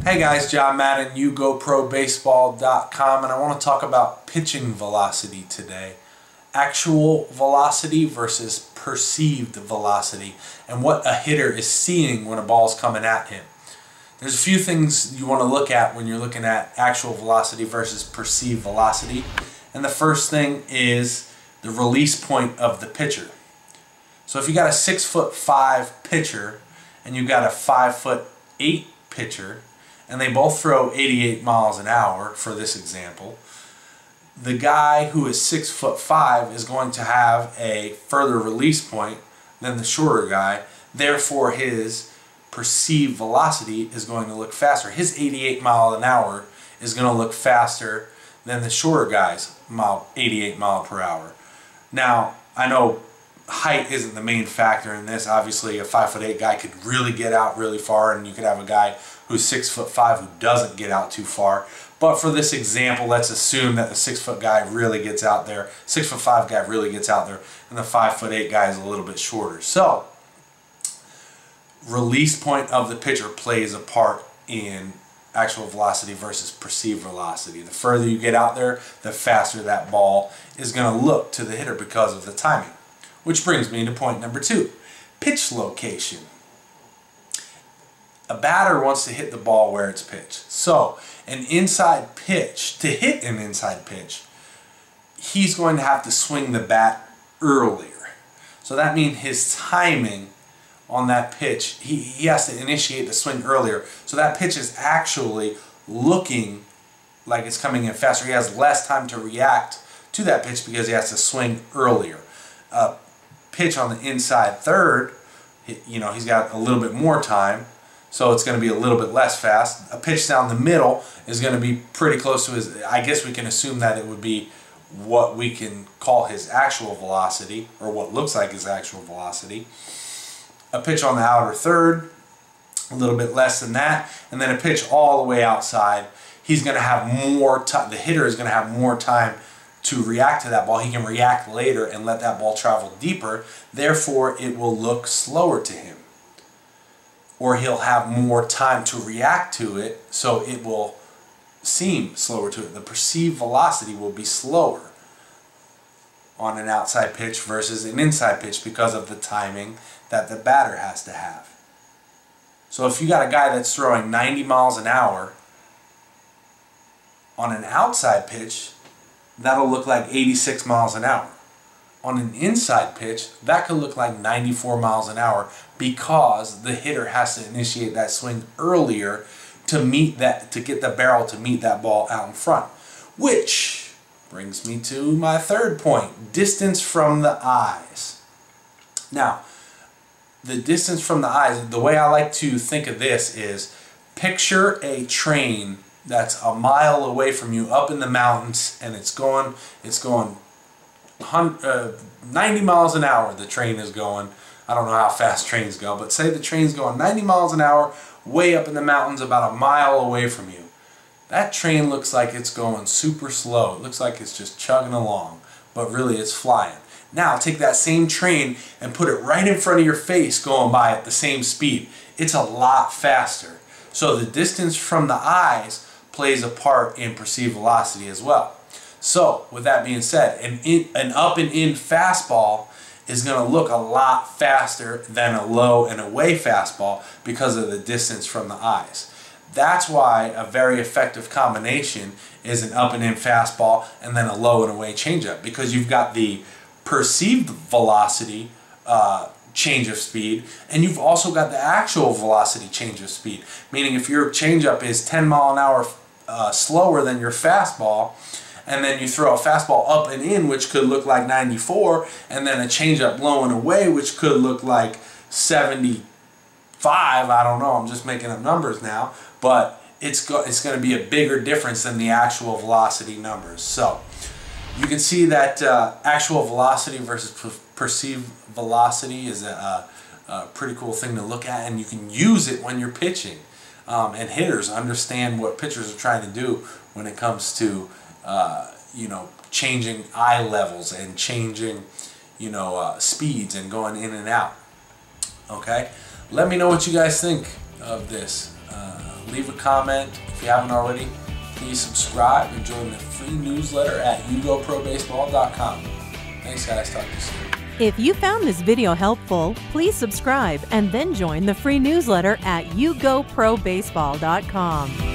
Hey guys, John Madden, YouGoProBaseball.com, and I want to talk about pitching velocity today. Actual velocity versus perceived velocity, and what a hitter is seeing when a ball is coming at him. There's a few things you want to look at when you're looking at actual velocity versus perceived velocity, and the first thing is the release point of the pitcher. So if you got a 6'5" pitcher and you got a 5'8" pitcher, and they both throw 88 miles an hour for this example, the guy who is 6'5" is going to have a further release point than the shorter guy. Therefore, his perceived velocity is going to look faster. His 88 mile an hour is going to look faster than the shorter guy's 88 mile per hour. Now, I know height isn't the main factor in this. Obviously, a 5'8" guy could really get out really far, and you could have a guy who's 6'5" who doesn't get out too far. But for this example, let's assume that the 6' guy really gets out there, 6'5" guy really gets out there, and the 5'8" guy is a little bit shorter. So, release point of the pitcher plays a part in actual velocity versus perceived velocity. The further you get out there, the faster that ball is going to look to the hitter because of the timing. Which brings me to point number 2, pitch location. A batter wants to hit the ball where it's pitched. So, an inside pitch, to hit an inside pitch, he's going to have to swing the bat earlier. So that means his timing on that pitch, he has to initiate the swing earlier. So that pitch is actually looking like it's coming in faster. He has less time to react to that pitch because he has to swing earlier. Pitch on the inside third, he's got a little bit more time, so it's going to be a little bit less fast. A pitch down the middle is going to be pretty close to his, I guess we can assume that it would be what we can call his actual velocity, or what looks like his actual velocity. A pitch on the outer third, a little bit less than that, and then a pitch all the way outside. He's going to have more time, the hitter is going to have more time to react to that ball. He can react later and let that ball travel deeper. Therefore, it will look slower to him. Or he'll have more time to react to it, so it will seem slower to it. The perceived velocity will be slower on an outside pitch versus an inside pitch because of the timing that the batter has to have. So if you got a guy that's throwing 90 miles an hour on an outside pitch, that'll look like 86 miles an hour. On an inside pitch, that could look like 94 miles an hour because the hitter has to initiate that swing earlier to get the barrel to meet that ball out in front. Which brings me to my third point, distance from the eyes. Now, the distance from the eyes, the way I like to think of this is, picture a train that's a mile away from you up in the mountains, and it's going 90 miles an hour the train is going. I don't know how fast trains go, but say the train's going 90 miles an hour way up in the mountains about a mile away from you. That train looks like it's going super slow. It looks like it's just chugging along, but really it's flying. Now take that same train and put it right in front of your face going by at the same speed. It's a lot faster. So the distance from the eyes plays a part in perceived velocity as well. So with that being said, an up and in fastball is going to look a lot faster than a low and away fastball because of the distance from the eyes. That's why a very effective combination is an up and in fastball and then a low and away changeup, because you've got the perceived velocity change of speed, and you've also got the actual velocity change of speed. Meaning if your changeup is 10 mile an hour slower than your fastball, and then you throw a fastball up and in, which could look like 94, and then a changeup low and away, which could look like 75. I don't know. I'm just making up numbers now, but it's going to be a bigger difference than the actual velocity numbers. So you can see that actual velocity versus perceived velocity is a pretty cool thing to look at, and you can use it when you're pitching. And hitters understand what pitchers are trying to do when it comes to changing eye levels and changing speeds and going in and out. Okay, let me know what you guys think of this. Leave a comment. If you haven't already, please subscribe and join the free newsletter at yougoprobaseball.com. Thanks, guys. Talk to you soon. If you found this video helpful, please subscribe and then join the free newsletter at yougoprobaseball.com.